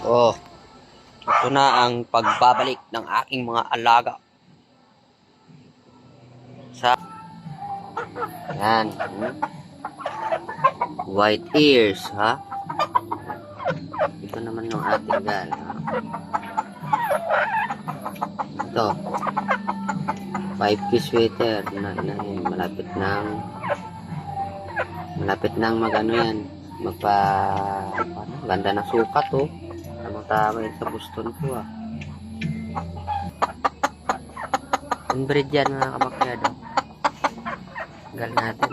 Oh, ito na ang pagbabalik ng aking mga alaga sa yan. White ears, ha? Ito naman yung ating gal. Ito. 5K sweater na yun. Malapit nang magano yan. Ganda ng sukat, oh. Tama yun sa Boston ko, ah. Inbreed yan, mga kamakyado. Gal natin.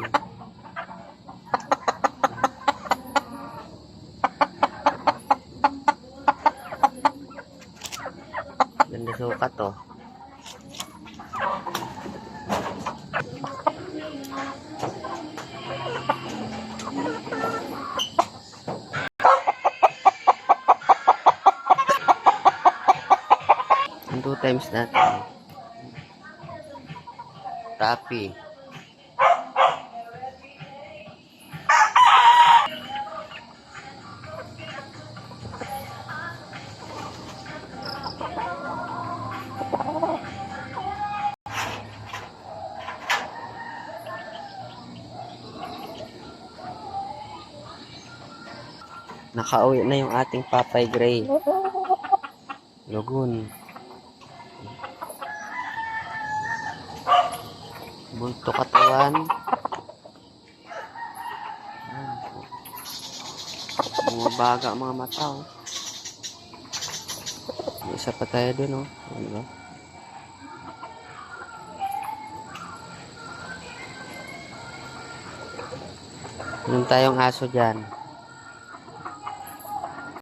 Ganda sukat, oh. Ang 2 times natin. Tapi. Nakauwi na yung ating Papay Gray. Lugun. Bulto katawan. Mga baga mga mata, oh. May isa pa tayo dun, oh. Ano? Meron tayong aso dyan.